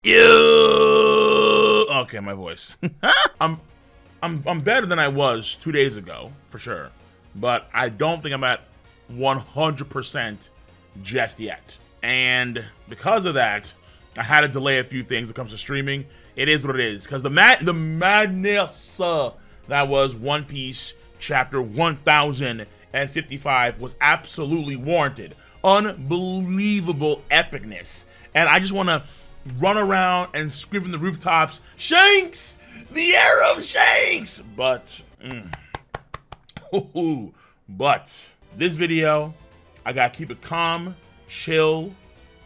Ew. Okay, my voice. I'm better than I was 2 days ago, for sure. But I don't think I'm at 100% just yet. And because of that, I had to delay a few things when it comes to streaming. It is what it is. Because the madness that was One Piece chapter 1055 was absolutely warranted. Unbelievable epicness. And I just want to run around and scream from the rooftops, Shanks! The era of Shanks! But this video, I gotta keep it calm, chill,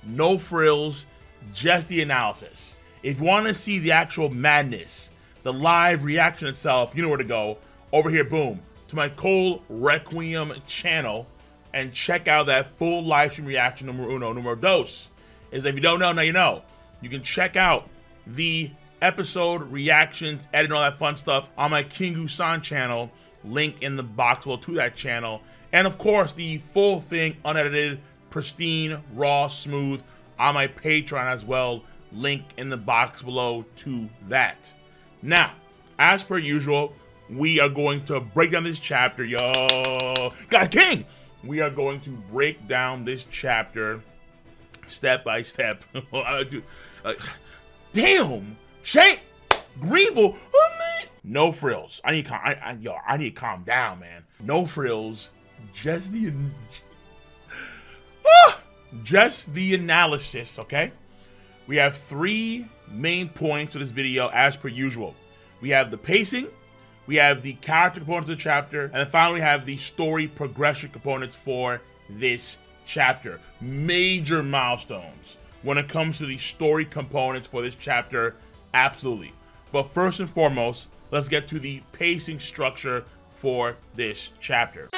no frills, just the analysis. If you want to see the actual madness, the live reaction itself, you know where to go. Over here, boom, to my Cole Requiem channel, and check out that full live stream reaction numero uno, numero dos. Is if you don't know, now you know. You can check out the episode reactions, edit, all that fun stuff on my Kingu-san channel. Link in the box below to that channel. And of course, the full thing, unedited, pristine, raw, smooth, on my Patreon as well. Link in the box below to that. Now, as per usual, we are going to break down this chapter, yo. God King! We are going to break down this chapter step by step. Damn! Shane! Greenbull! Oh, man. No frills. I need to calm down, man. No frills. Just the analysis, okay? We have 3 main points of this video as per usual. We have the pacing, we have the character components of the chapter, and then finally we have the story progression components for this chapter. Major milestones when it comes to the story components for this chapter, absolutely. But first and foremost, let's get to the pacing structure for this chapter.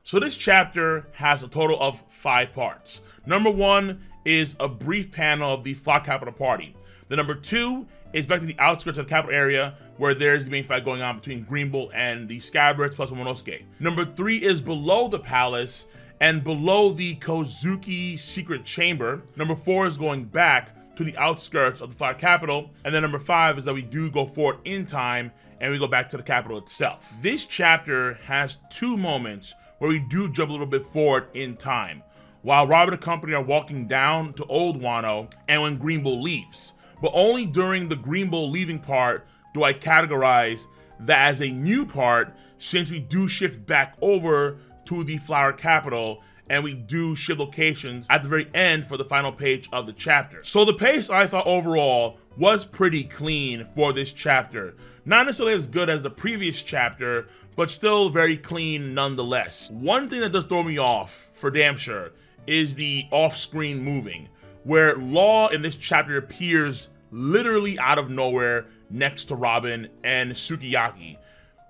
So this chapter has a total of 5 parts. Number 1 is a brief panel of the Flower Capital party. The number 2 is back to the outskirts of the capital area where there's the main fight going on between Greenbull and the Scabbards plus Momonosuke. Number 3 is below the palace and below the Kozuki secret chamber. Number 4 is going back to the outskirts of the Flower Capital. And then number 5 is that we do go forward in time and we go back to the capital itself. This chapter has 2 moments where we do jump a little bit forward in time, while Robin and company are walking down to Old Wano and when Greenbull leaves. But only during the Greenbull leaving part do I categorize that as a new part, since we do shift back over to the Flower Capital and we do shift locations at the very end for the final page of the chapter. So the pace, I thought overall, was pretty clean for this chapter. Not necessarily as good as the previous chapter, but still very clean nonetheless. One thing that does throw me off, for damn sure, is the off-screen moving, where Law in this chapter appears literally out of nowhere next to Robin and Sukiyaki.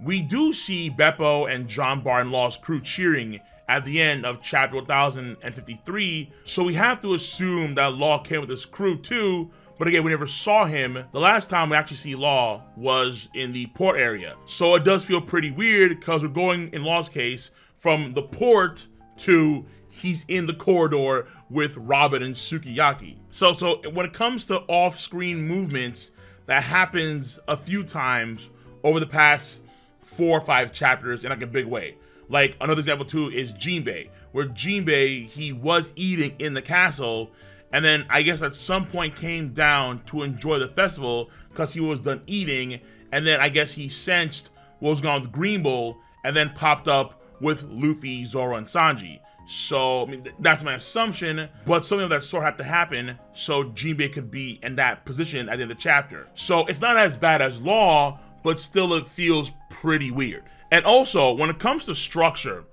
We do see Beppo and John Bar and Law's crew cheering at the end of chapter 1053, so we have to assume that Law came with his crew too, but again, we never saw him. The last time we actually see Law was in the port area. So it does feel pretty weird because we're going, in Law's case, from the port to he's in the corridor with Robin and Sukiyaki. So when it comes to off-screen movements, that happens a few times over the past 4 or 5 chapters in like a big way. Like another example too is Jinbei, where Jinbei, he was eating in the castle, and then I guess at some point came down to enjoy the festival because he was done eating, and then I guess he sensed what was going on with Greenbull and then popped up with Luffy, Zoro, and Sanji. So, I mean, that's my assumption, but something of that sort had to happen so Jinbei could be in that position at the end of the chapter. So it's not as bad as Law, but still it feels pretty weird. And also, when it comes to structure,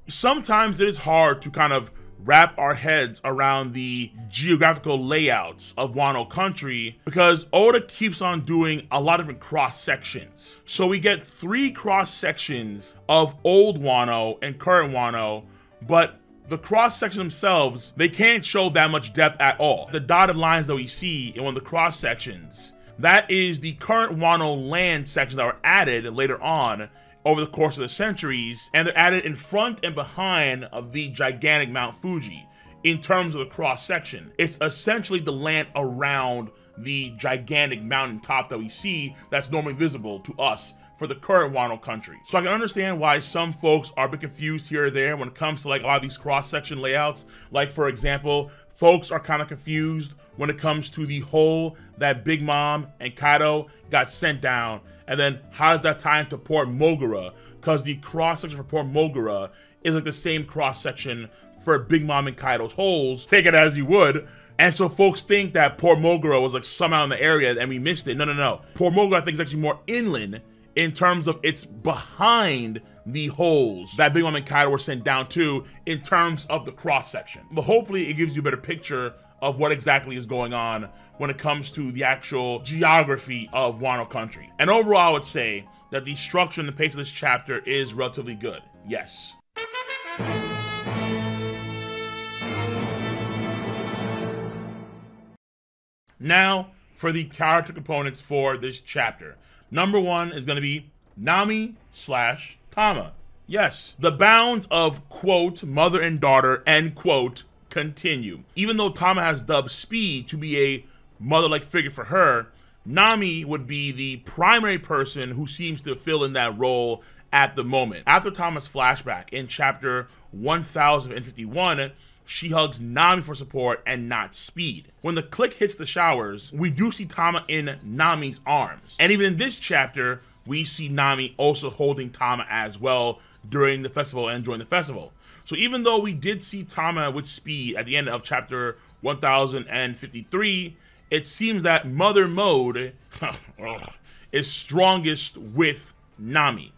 sometimes it is hard to kind of wrap our heads around the geographical layouts of Wano country because Oda keeps on doing a lot of different cross sections. So we get 3 cross sections of old Wano and current Wano, but the cross sections themselves, they can't show that much depth at all. The dotted lines that we see in one of the cross sections, that is the current Wano land sections that were added later on over the course of the centuries, and they're added in front and behind of the gigantic Mount Fuji. In terms of the cross section, it's essentially the land around the gigantic mountain top that we see that's normally visible to us for the current Wano country. So I can understand why some folks are a bit confused here or there when it comes to like a lot of these cross-section layouts. Like for example, folks are kind of confused when it comes to the hole that Big Mom and Kaido got sent down, and then how does that tie into Port Mogura? Because the cross-section for Port Mogura is like the same cross-section for Big Mom and Kaido's holes. Take it as you would. And so folks think that Port Mogura was like somehow in the area and we missed it. No, no, no. Port Mogura I think is actually more inland in terms of it's behind the holes that Big Mom and Kaido were sent down to in terms of the cross section. But hopefully it gives you a better picture of what exactly is going on when it comes to the actual geography of Wano country. And overall, I would say that the structure and the pace of this chapter is relatively good. Yes. Now, for the character components for this chapter. Number one is going to be Nami/Tama. Yes, the bounds of, quote, mother and daughter, end quote, continue. Even though Tama has dubbed Speed to be a mother-like figure for her, Nami would be the primary person who seems to fill in that role at the moment. After Tama's flashback in chapter 1051, she hugs Nami for support and not Speed. When the click hits the showers, we do see Tama in Nami's arms. And even in this chapter, we see Nami also holding Tama as well during the festival and during the festival. So even though we did see Tama with Speed at the end of chapter 1053, it seems that Mother Mode is strongest with Nami.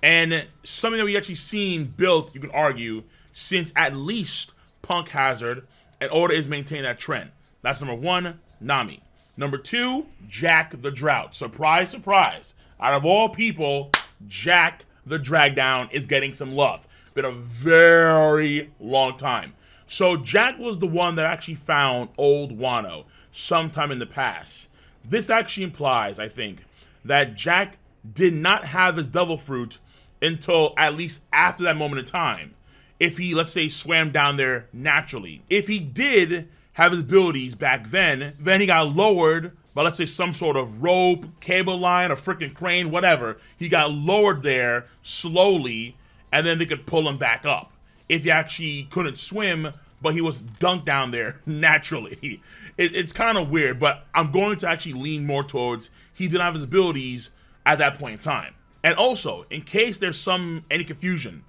And something that we actually seen built, you can argue, since at least Punk Hazard, and Oda is maintaining that trend. That's number one, Nami. Number two, Jack the Drought. Surprise, surprise. Out of all people, Jack the Dragdown is getting some love. Been a very long time. So Jack was the one that actually found Old Wano sometime in the past. This actually implies, I think, that Jack did not have his devil fruit until at least after that moment in time. If he, let's say, swam down there naturally. If he did have his abilities back then he got lowered by, let's say, some sort of rope, cable line, a freaking crane, whatever. He got lowered there slowly, and then they could pull him back up. If he actually couldn't swim, but he was dunked down there naturally. It's kind of weird, but I'm going to actually lean more towards he didn't have his abilities at that point in time. And also, in case there's any confusion,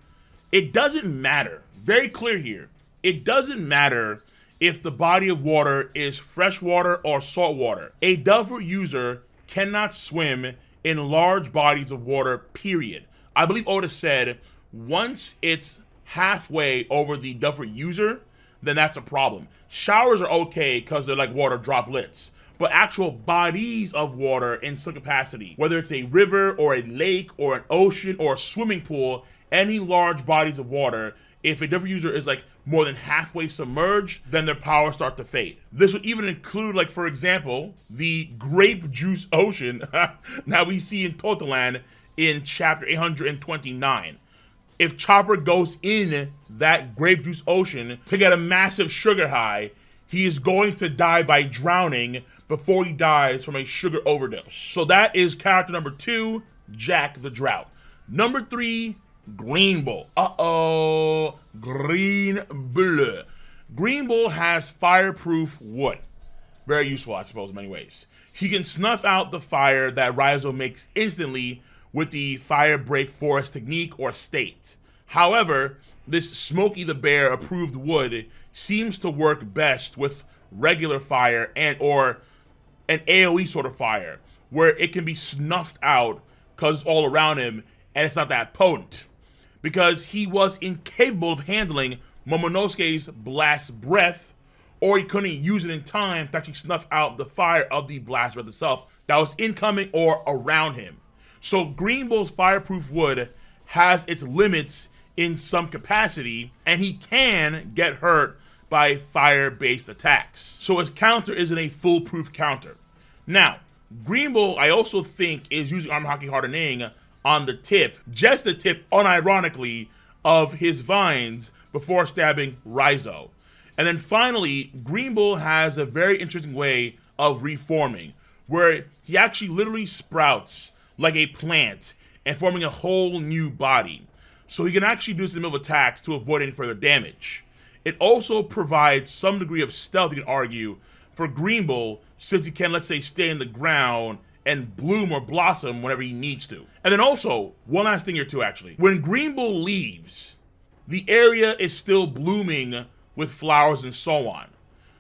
it doesn't matter, very clear here, it doesn't matter if the body of water is fresh water or salt water. A Devil user cannot swim in large bodies of water, period. I believe Oda said once it's halfway over the Devil user, then that's a problem. Showers are okay because they're like water droplets. But actual bodies of water in some capacity, whether it's a river or a lake or an ocean or a swimming pool, any large bodies of water, if a different user is like more than halfway submerged, then their powers start to fade. This would even include, like, for example, the grape juice ocean that we see in Totoland in chapter 829. If Chopper goes in that grape juice ocean to get a massive sugar high, he is going to die by drowning before he dies from a sugar overdose. So that is character number two, Jack the Drought. Number three, Green Bull. Green Bull. Green Bull has fireproof wood. Very useful, I suppose, in many ways. He can snuff out the fire that Raizo makes instantly with the fire break forest technique or state. However, this Smokey the Bear approved wood seems to work best with regular fire and or an AoE sort of fire, where it can be snuffed out because it's all around him and it's not that potent. Because he was incapable of handling Momonosuke's blast breath, or he couldn't use it in time to actually snuff out the fire of the blast breath itself that was incoming or around him. So Green Bull's fireproof wood has its limits in some capacity, and he can get hurt by fire-based attacks. So his counter isn't a foolproof counter. Now, Green Bull, I also think, is using Armor Haki Hardening on the tip, just the tip, unironically, of his vines before stabbing Raizo. And then finally, Green Bull has a very interesting way of reforming, where he actually literally sprouts like a plant and forming a whole new body. So he can actually do this in the middle of attacks to avoid any further damage. It also provides some degree of stealth, you can argue, for Green Bull, since he can, let's say, stay in the ground and bloom or blossom whenever he needs to. And then also, one last thing here too, actually. When Green Bull leaves, the area is still blooming with flowers and so on.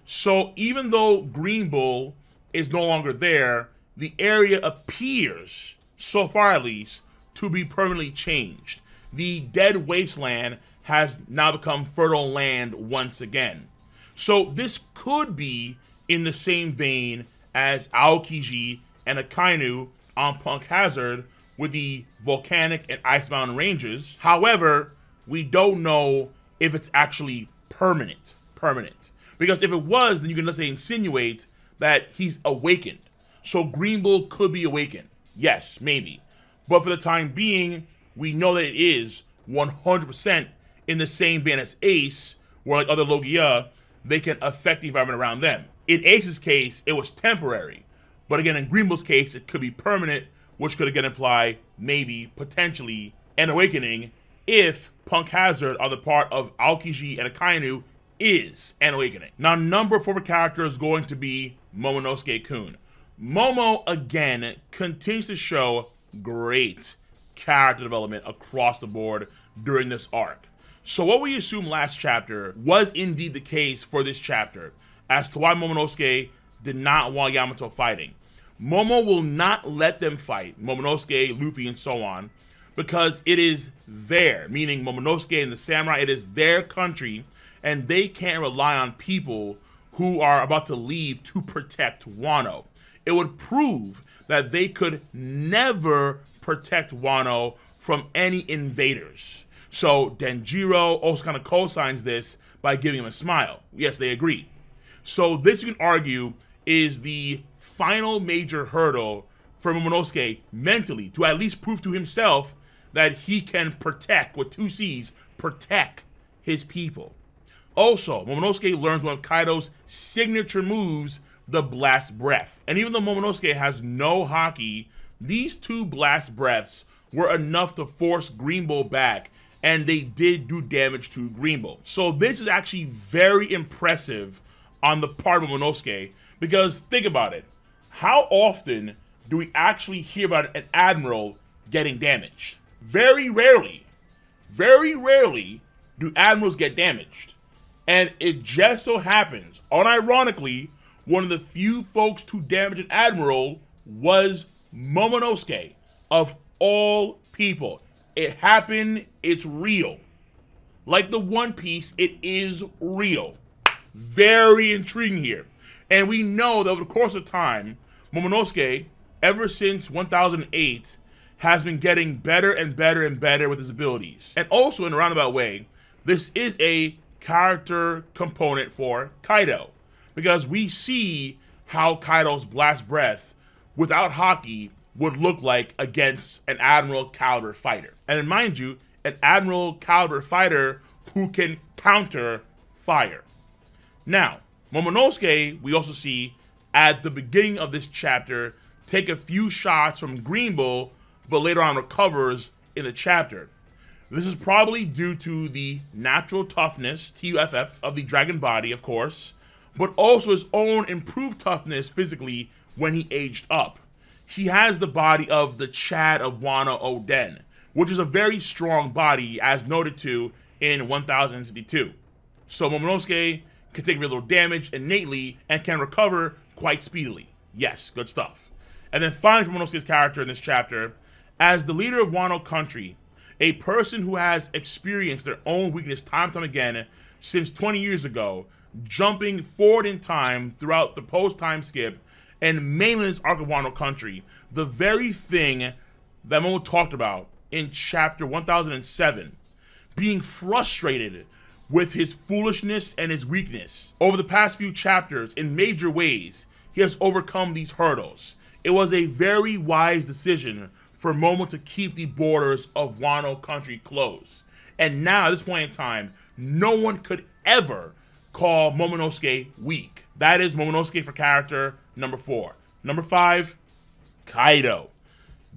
So even though Green Bull is no longer there, the area appears, so far at least, to be permanently changed. The dead wasteland has now become fertile land once again. So this could be in the same vein as Aokiji and Akainu on Punk Hazard with the volcanic and ice mountain ranges. However, we don't know if it's actually permanent. Because if it was, then you can, let's say, insinuate that he's awakened. So Green Bull could be awakened. Yes, maybe. But for the time being, we know that it is 100% in the same vein as Ace, where like other Logia, they can affect the environment around them. In Ace's case, it was temporary. But again, in Green Bull's case, it could be permanent, which could again imply, maybe, potentially, an awakening if Punk Hazard on the part of Aokiji and Akainu is an awakening. Now, number 4 character is going to be Momonosuke-kun. Momo, again, continues to show great character development across the board during this arc. So what we assumed last chapter was indeed the case for this chapter, as to why Momonosuke did not want Yamato fighting. Momo will not let them fight, Momonosuke, Luffy, and so on, because it is their, meaning Momonosuke and the samurai, it is their country, and they can't rely on people who are about to leave to protect Wano. It would prove that they could never protect Wano from any invaders. So Denjiro also kind of co-signs this by giving him a smile. Yes, they agree. So this, you can argue, is the final major hurdle for Momonosuke mentally, to at least prove to himself that he can protect, with 2 C's, protect his people. Also, Momonosuke learns one of Kaido's signature moves, the Blast Breath. And even though Momonosuke has no haki, these 2 Blast Breaths were enough to force Green Bull back, and they did do damage to Green Bull. So this is actually very impressive on the part of Momonosuke, because think about it. How often do we actually hear about an admiral getting damaged? Very rarely. Very rarely do admirals get damaged. And it just so happens, unironically, one of the few folks to damage an admiral was Momonosuke, of all people. It happened, it's real. Like the One Piece, it is real. Very intriguing here. And we know that over the course of time, Momonosuke, ever since 1008, has been getting better and better and better with his abilities. And also, in a roundabout way, this is a character component for Kaido, because we see how Kaido's Blast Breath without haki would look like against an Admiral caliber fighter. And then mind you, an Admiral caliber fighter who can counter fire. Now, Momonosuke, we also see at the beginning of this chapter take a few shots from Green Bull, but later on recovers in the chapter. This is probably due to the natural toughness, TUFF, of the dragon body, of course, but also his own improved toughness physically when he aged up. He has the body of the Chad of Wano Oden, which is a very strong body, as noted to in 1052. So Momonosuke can take very little damage innately and can recover quite speedily. Yes, good stuff. And then finally, for Momonosuke's character in this chapter, as the leader of Wano country, a person who has experienced their own weakness time and time again since 20 years ago, jumping forward in time throughout the post-time skip and mainly this arc of Wano country, the very thing that Momo talked about in chapter 1007, being frustrated with his foolishness and his weakness. Over the past few chapters, in major ways, he has overcome these hurdles. It was a very wise decision for Momo to keep the borders of Wano country closed. And now, at this point in time, no one could ever call Momonosuke weak. That is Momonosuke for character number 4. Number 5, Kaido.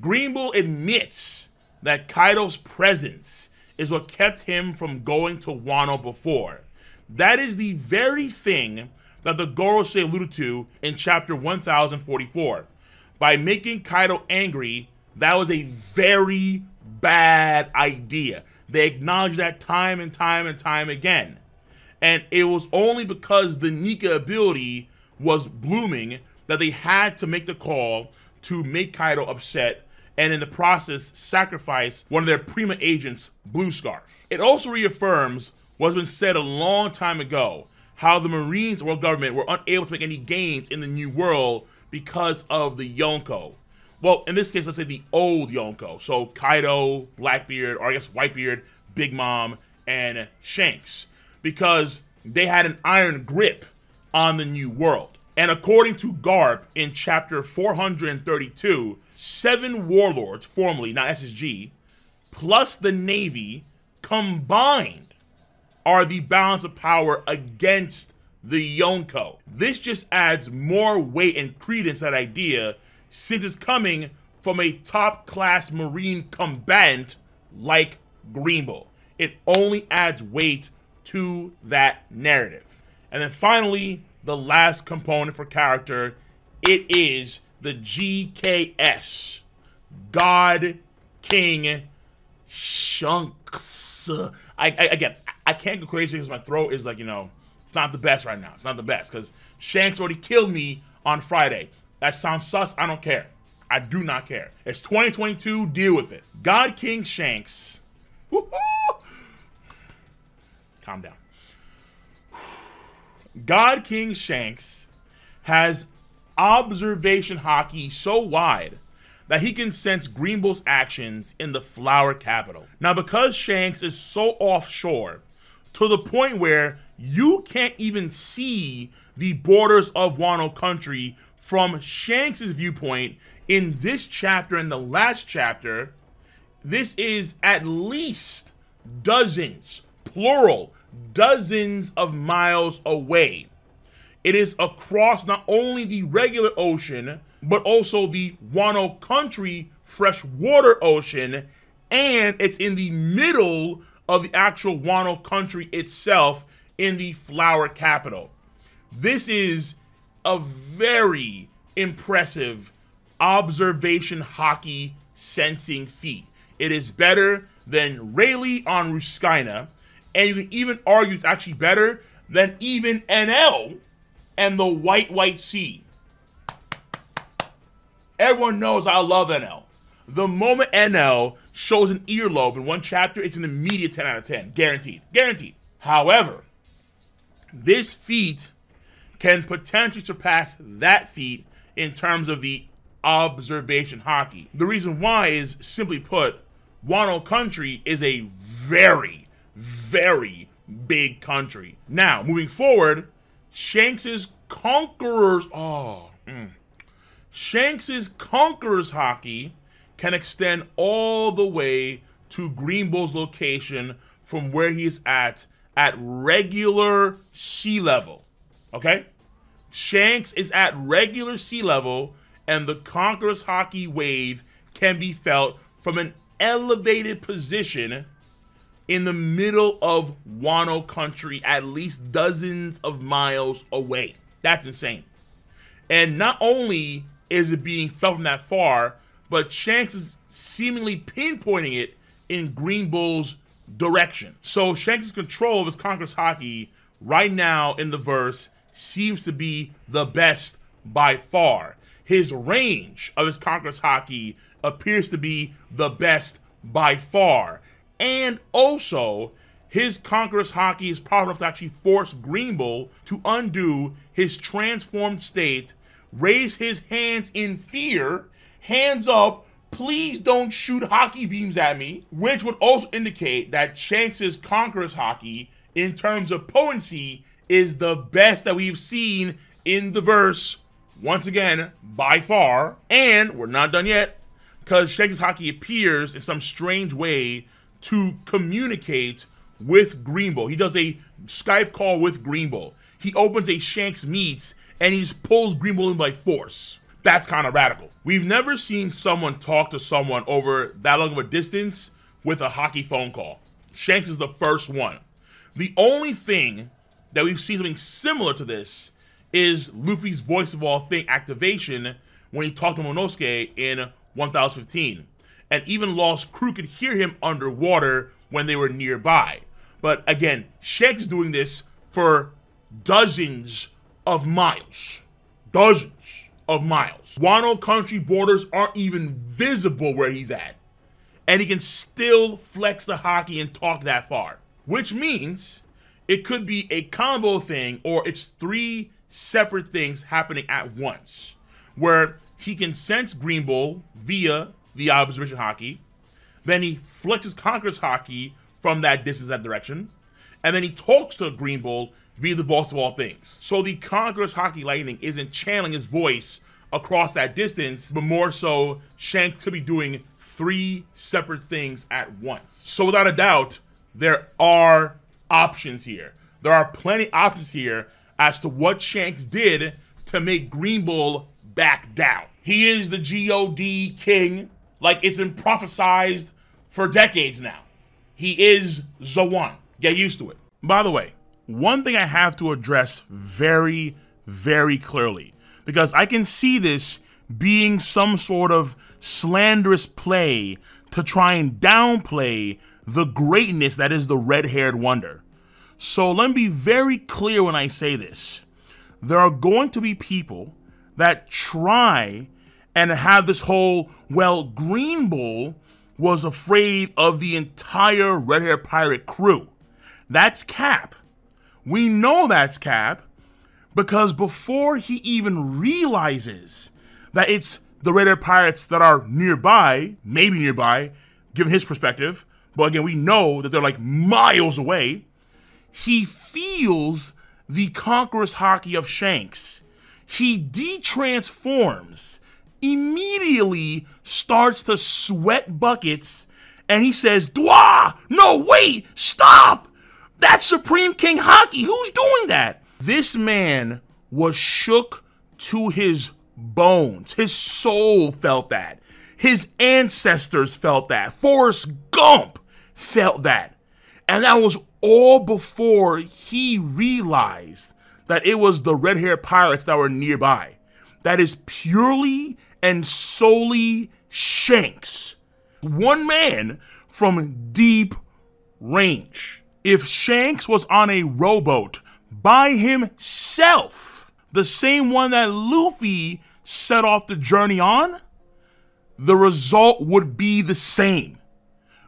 Green Bull admits that Kaido's presence is what kept him from going to Wano before. That is the very thing that the Gorosei alluded to in chapter 1044. By making Kaido angry, that was a very bad idea. They acknowledged that time and time and time again. And it was only because the Nika ability was blooming that they had to make the call to make Kaido upset, and in the process sacrifice one of their Prima agents, Blue Scarf. It also reaffirms what's been said a long time ago, how the Marines world government were unable to make any gains in the New World because of the Yonko. Well, in this case, let's say the old Yonko. So Kaido, Blackbeard, or I guess Whitebeard, Big Mom, and Shanks. Because they had an iron grip on the New World. And according to Garp, in chapter 432, 7 warlords, formerly, not SSG, plus the Navy, combined, are the balance of power against the Yonko. This just adds more weight and credence to that idea, since it's coming from a top-class Marine combatant like Green Bull. It only adds weight to that narrative. And then finally, the last component for character, it is the GKS, God King Shanks. Again, I can't go crazy because my throat is like, it's not the best right now. It's not the best because Shanks already killed me on Friday. That sounds sus. I don't care. I do not care. It's 2022. Deal with it. God King Shanks. Calm down. God King Shanks has observation haki so wide that he can sense Green Bull's actions in the Flower Capital. Now, because Shanks is so offshore, to the point where you can't even see the borders of Wano country from Shanks' viewpoint in this chapter and the last chapter, this is at least dozens, plural, dozens of miles away. It is across not only the regular ocean, but also the Wano country freshwater ocean, and it's in the middle of the actual Wano country itself in the Flower Capital. This is a very impressive observation haki sensing feat. It is better than Rayleigh on Ruskina, and you can even argue it's actually better than even NL and the White Sea. Everyone knows I love NL. The moment NL shows an earlobe in one chapter, it's an immediate 10 out of 10. Guaranteed. Guaranteed. However, this feat can potentially surpass that feat in terms of the observation haki. The reason why is, simply put, Wano country is a very, very big country. Now, moving forward, Shanks's Conqueror's Shanks's Conqueror's haki can extend all the way to Green Bull's location from where he is at regular sea level. Okay? Shanks is at regular sea level, and the Conqueror's haki wave can be felt from an elevated position in the middle of Wano country, at least dozens of miles away. That's insane. And not only is it being felt from that far, but Shanks is seemingly pinpointing it in Green Bull's direction. So Shanks' control of his Conqueror's haki right now in the verse seems to be the best by far. His range of his Conqueror's haki appears to be the best by far. And also, his Conqueror's haki is powerful enough to actually force Green Bull to undo his transformed state, raise his hands in fear, hands up, please don't shoot haki beams at me, which would also indicate that Shanks' Conqueror's haki, in terms of potency, is the best that we've seen in the verse, once again, by far. And we're not done yet. because Shanks' Haki appears in some strange way to communicate with Green Bull. He does a Skype call with Green Bull. He opens a Shanks Meets and he just pulls Green Bull in by force. That's kind of radical. We've never seen someone talk to someone over that long of a distance with a Haki phone call. Shanks is the first one. The only thing that we've seen something similar to this is Luffy's Voice of All Thing activation when he talked to Momonosuke in 1015. And even Lost Crew could hear him underwater when they were nearby. But again, Shanks is doing this for dozens of miles. Dozens of miles. Wano country borders aren't even visible where he's at. And he can still flex the Haki and talk that far. Which means it could be a combo thing, or it's three separate things happening at once. Where he can sense Green Bull via the observation Haki. Then he flexes Conqueror's Haki from that distance, that direction. And then he talks to Green Bull via the Voice of All Things. So the Conqueror's Haki Lightning isn't channeling his voice across that distance, but more so Shanks could be doing three separate things at once. So without a doubt, there are options here. There are plenty of options here as to what Shanks did to make Green Bull back down. He is the God king, like it's been prophesized for decades now. He is the one. Get used to it. By the way, one thing I have to address very, very clearly, because I can see this being some sort of slanderous play to try and downplay the greatness that is the red-haired wonder. So let me be very clear when I say this. There are going to be people that try and have this whole, well, Green Bull was afraid of the entire red-haired pirate crew. That's cap. We know that's cap because before he even realizes that it's the red-haired pirates that are nearby, maybe nearby, given his perspective, but again, we know that they're like miles away, he feels the Conqueror's Haki of Shanks. He de-transforms, immediately starts to sweat buckets, and he says, Dwa! No, wait! Stop! That's Supreme King Haki! Who's doing that? This man was shook to his bones. His soul felt that. His ancestors felt that. Forrest Gump felt that. And that was all before he realized that it was the red-haired pirates that were nearby. That is purely and solely Shanks. One man from deep range. If Shanks was on a rowboat by himself, the same one that Luffy set off the journey on, the result would be the same.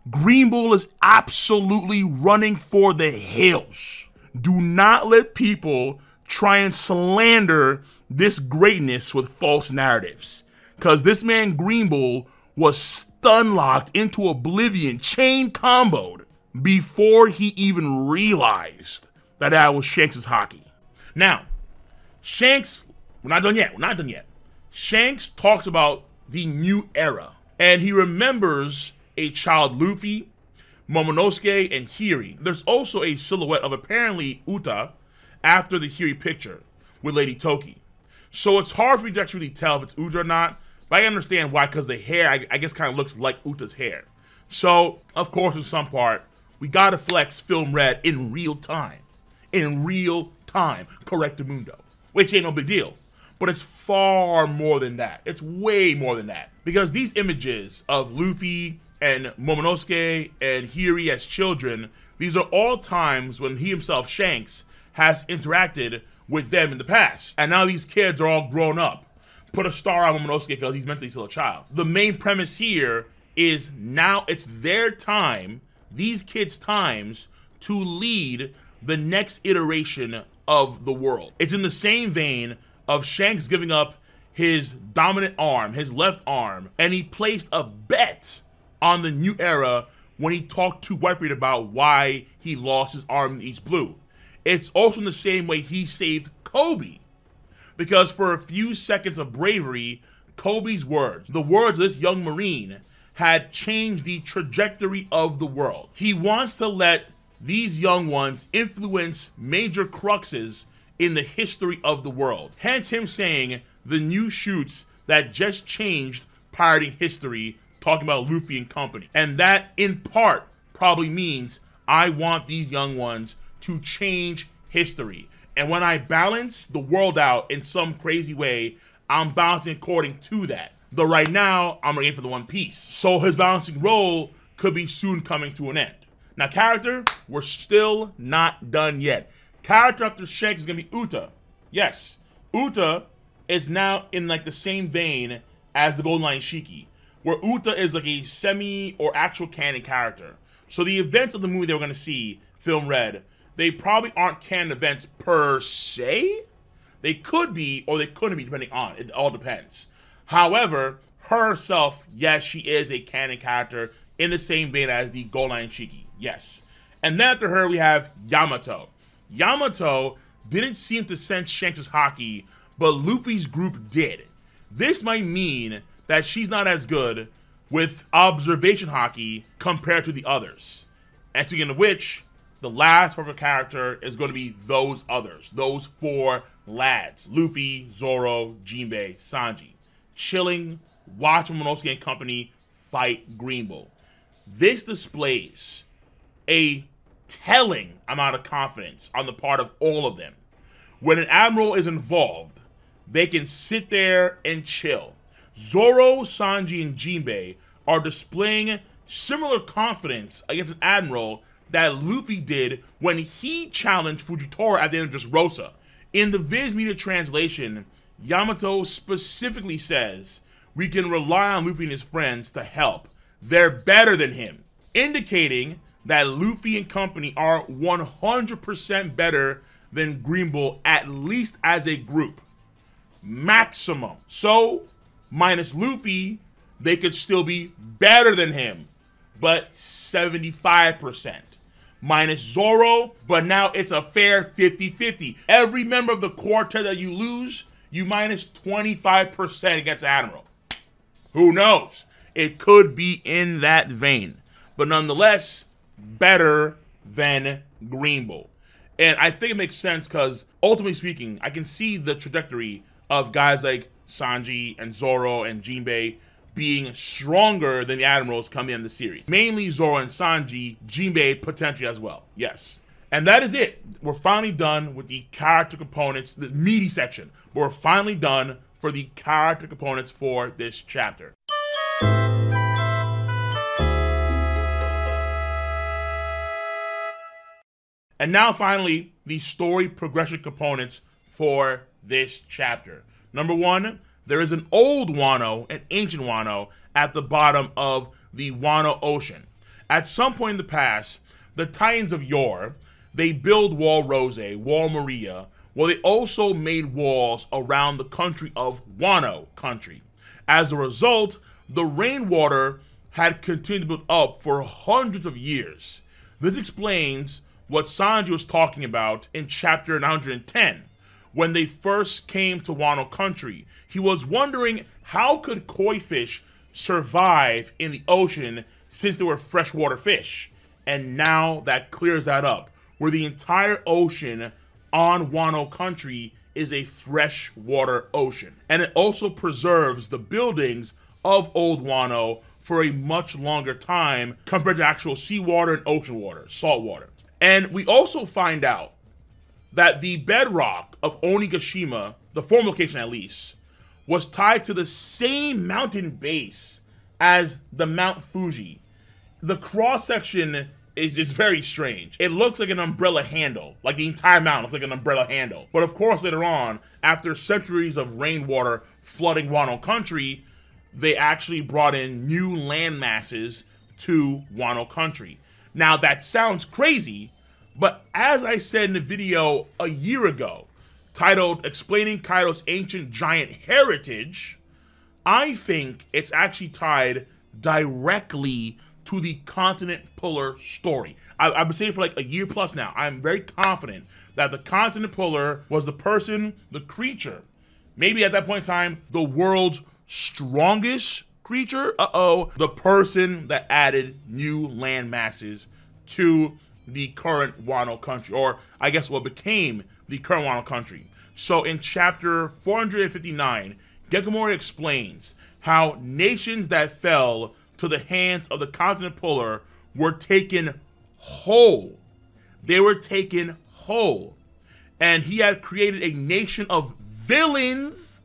Green Bull is absolutely running for the hills. Do not let people try and slander this greatness with false narratives. Because this man Green Bull was stun-locked into oblivion, chain comboed, before he even realized that that was Shanks' Haki. Now, Shanks, we're not done yet. Shanks talks about the new era, and he remembers a child Luffy, Momonosuke, and Hiri. There's also a silhouette of apparently Uta after the Hiri picture with Lady Toki. So it's hard for me to actually tell if it's Uta or not, but I understand why, because the hair, I guess, kind of looks like Uta's hair. So, of course, in some part, we gotta flex Film Red in real time. In real time. Correctamundo. Which ain't no big deal. But it's far more than that. It's way more than that. Because these images of Luffy and Momonosuke and Hiri as children, these are all times when he himself, Shanks, has interacted with them in the past. And now these kids are all grown up. Put a star on Momonosuke because he's mentally still a child. The main premise here is now it's their time, these kids' times, to lead the next iteration of the world. It's in the same vein of Shanks giving up his dominant arm, his left arm, and he placed a bet on the new era when he talked to Whitebeard about why he lost his arm in East Blue. It's also in the same way he saved Kobe, because for a few seconds of bravery, Kobe's words, the words of this young Marine, had changed the trajectory of the world. He wants to let these young ones influence major cruxes in the history of the world. Hence him saying the new shoots that just changed pirating history, talking about Luffy and company. And that, in part, probably means I want these young ones to change history. And when I balance the world out in some crazy way, I'm balancing according to that. Though right now, I'm aiming for the One Piece. So his balancing role could be soon coming to an end. Now, character, we're still not done yet. Character after Shanks is gonna be Uta. Yes, Uta is now in like the same vein as the Golden Lion Shiki, where Uta is like a semi or actual canon character. So the events of the movie that we're gonna see, Film Red, they probably aren't canon events per se. They could be, or they couldn't be, depending on. It all depends. However, herself, yes, she is a canon character in the same vein as the Golden Lion Shiki. Yes. And then after her, we have Yamato. Yamato didn't seem to sense Shanks' haki, but Luffy's group did. This might mean that she's not as good with observation haki compared to the others. And speaking of which, the last perfect character is going to be those others. Those four lads. Luffy, Zoro, Jinbei, Sanji. Chilling, watching Momonosuke and company fight Green Bull. This displays a telling amount of confidence on the part of all of them. When an admiral is involved, they can sit there and chill. Zoro, Sanji, and Jinbei are displaying similar confidence against an admiral that Luffy did when he challenged Fujitora at the end of Dressrosa. In the Viz Media translation, Yamato specifically says, "We can rely on Luffy and his friends to help. They're better than him," indicating that Luffy and company are 100% better than Green Bull, at least as a group. Maximum. So, minus Luffy, they could still be better than him, but 75%. Minus Zoro, but now it's a fair 50-50. Every member of the quartet that you lose, you minus 25% against Admiral. Who knows? It could be in that vein. But nonetheless, better than Green Bull. And I think it makes sense because, ultimately speaking, I can see the trajectory of guys like Sanji and Zoro and Jinbei being stronger than the Admirals coming in the series. Mainly Zoro and Sanji, Jinbei potentially as well, yes. And that is it. We're finally done with the character components, the meaty section. But we're finally done for the character components for this chapter. And now finally, the story progression components for this chapter. Number one, there is an old Wano, an ancient Wano, at the bottom of the Wano Ocean. At some point in the past, the Titans of yore, they build Wall Rose, Wall Maria, well, they also made walls around the country of Wano country. As a result, the rainwater had continued to build up for hundreds of years. This explains what Sanji was talking about in chapter 910. When they first came to Wano country, he was wondering how could koi fish survive in the ocean since they were freshwater fish. And now that clears that up, where the entire ocean on Wano country is a freshwater ocean. And it also preserves the buildings of Old Wano for a much longer time compared to actual seawater and ocean water, salt water. And we also find out that the bedrock of Onigashima, the former location at least, was tied to the same mountain base as the Mount Fuji. The cross-section is very strange. It looks like an umbrella handle, like the entire mountain looks like an umbrella handle. But of course, later on, after centuries of rainwater flooding Wano country, they actually brought in new land masses to Wano country. Now that sounds crazy, but as I said in the video a year ago, titled Explaining Kaido's Ancient Giant Heritage, I think it's actually tied directly to the Continent Puller story. I've been saying it for like a year plus now. I'm very confident that the Continent Puller was the person, the creature, maybe at that point in time, the world's strongest creature, the person that added new land masses to the current Wano country, or I guess what became the current Wano country. So in chapter 459, Gekimori explains how nations that fell to the hands of the continent puller were taken whole. They were taken whole. And he had created a nation of villains,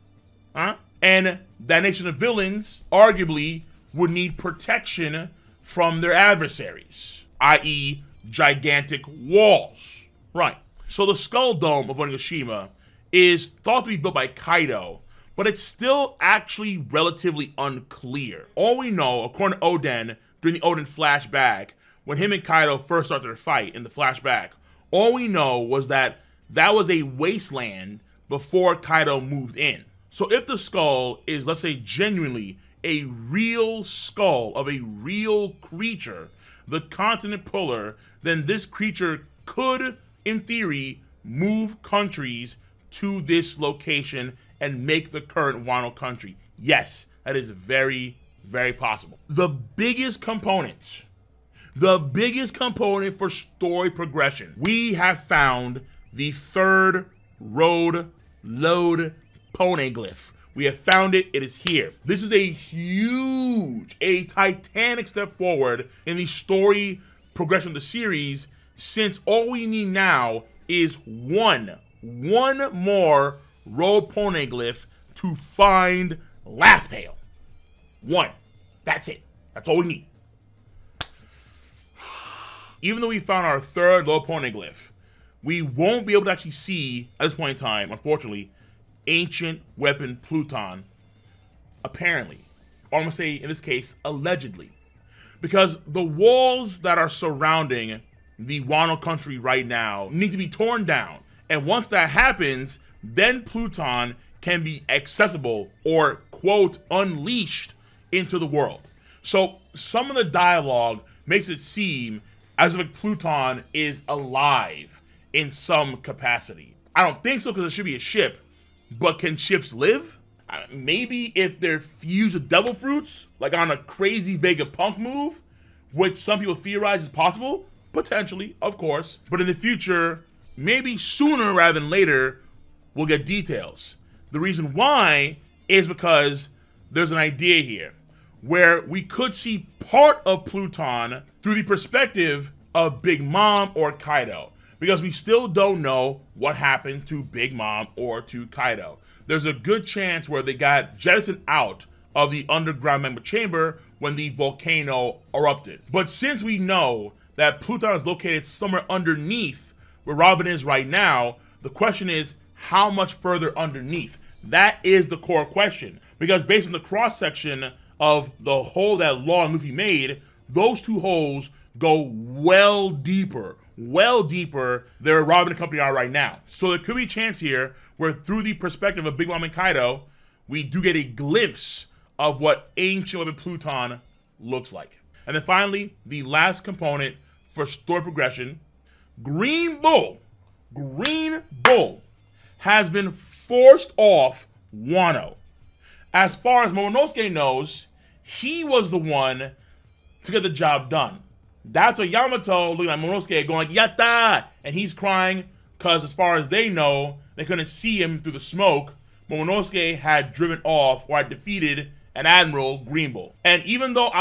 and that nation of villains arguably would need protection from their adversaries, i.e. gigantic walls. Right. So the Skull Dome of Onigashima is thought to be built by Kaido, but it's still actually relatively unclear. All we know, according to Oden, during the Oden flashback, when him and Kaido first started their fight in the flashback, all we know was that that was a wasteland before Kaido moved in. So if the skull is, let's say, genuinely a real skull of a real creature, the continent puller, then this creature could, in theory, move countries to this location and make the current Wano country. Yes, that is very, very possible. The biggest component for story progression, we have found the third road load poneglyph. We have found it. It is here. This is a huge, a titanic step forward in the story progression of the series, since all we need now is one more road poneglyph to find Laugh Tale. One. That's it. That's all we need. Even though we found our third road poneglyph, we won't be able to actually see, at this point in time, unfortunately, Ancient Weapon Pluton, apparently. Or I'm going to say, in this case, allegedly. Because the walls that are surrounding the Wano country right now need to be torn down. And once that happens, then Pluton can be accessible or, quote, unleashed into the world. So some of the dialogue makes it seem as if Pluton is alive in some capacity. I don't think so, because it should be a ship. But can ships live? Maybe if they're fused with devil fruits, like on a crazy Vegapunk move, which some people theorize is possible. Potentially, of course. But in the future, maybe sooner rather than later, we'll get details. The reason why is because there's an idea here where we could see part of Pluton through the perspective of Big Mom or Kaido, because we still don't know what happened to Big Mom or to Kaido. There's a good chance where they got jettisoned out of the underground magma chamber when the volcano erupted. But since we know that Pluton is located somewhere underneath where Robin is right now, the question is, how much further underneath? That is the core question. Because based on the cross-section of the hole that Law and Luffy made, those two holes go well deeper than where Robin and company are right now. So there could be a chance here where, through the perspective of Big Mom and Kaido, we do get a glimpse of what Ancient Weapon Pluton looks like. And then finally, the last component for story progression, Green Bull has been forced off Wano. As far as Momonosuke knows, he was the one to get the job done. That's what Yamato looking at Momonosuke going like, yatta! And he's crying because, as far as they know, they couldn't see him through the smoke. Momonosuke had driven off or had defeated an Admiral Green Bull. And even though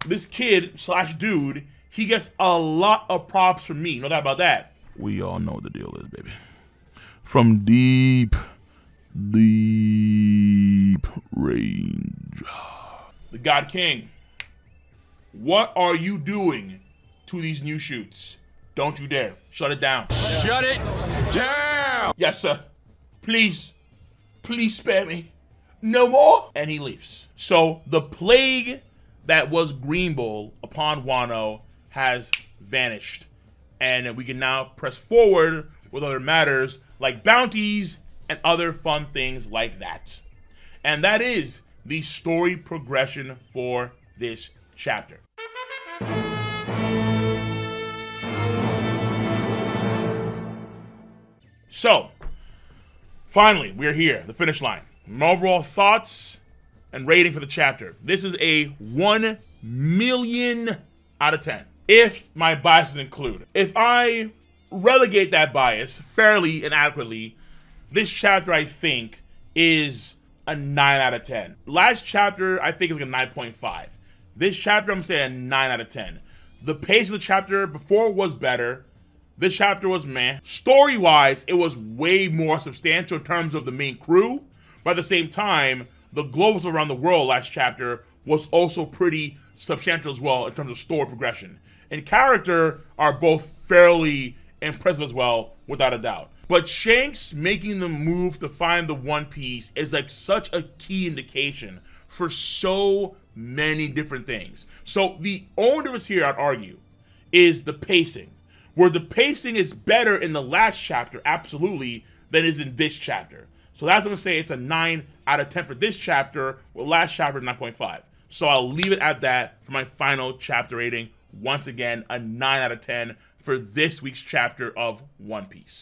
this kid / dude, he gets a lot of props from me, no doubt about that. We all know what the deal is, baby. From deep range. The God King, what are you doing to these new shoots? Don't you dare. Shut it down. Shut it down! Yes, sir. Please spare me. No more. And he leaves. So the plague that was Green Bull upon Wano has vanished. And we can now press forward with other matters like bounties and other fun things like that. And that is the story progression for this chapter. So, finally, we're here, the finish line. My overall thoughts and rating for the chapter. This is a 1 million out of 10, if my biases include. If I relegate that bias fairly and adequately, this chapter, I think, is a 9 out of 10. Last chapter, I think, is like a 9.5. This chapter, I'm saying a 9 out of 10. The pace of the chapter before was better. This chapter was meh. Story-wise, it was way more substantial in terms of the main crew, but at the same time, the globals around the world last chapter was also pretty substantial as well in terms of story progression. And character are both fairly impressive as well, without a doubt. But Shanks making the move to find the One Piece is like such a key indication for so many different things. So the only difference here, I'd argue, is the pacing. Where the pacing is better in the last chapter, absolutely, than is in this chapter. So that's what I'm going to say. It's a 9 out of 10 for this chapter, with last chapter 9.5. So I'll leave it at that for my final chapter rating. Once again, a 9 out of 10 for this week's chapter of One Piece.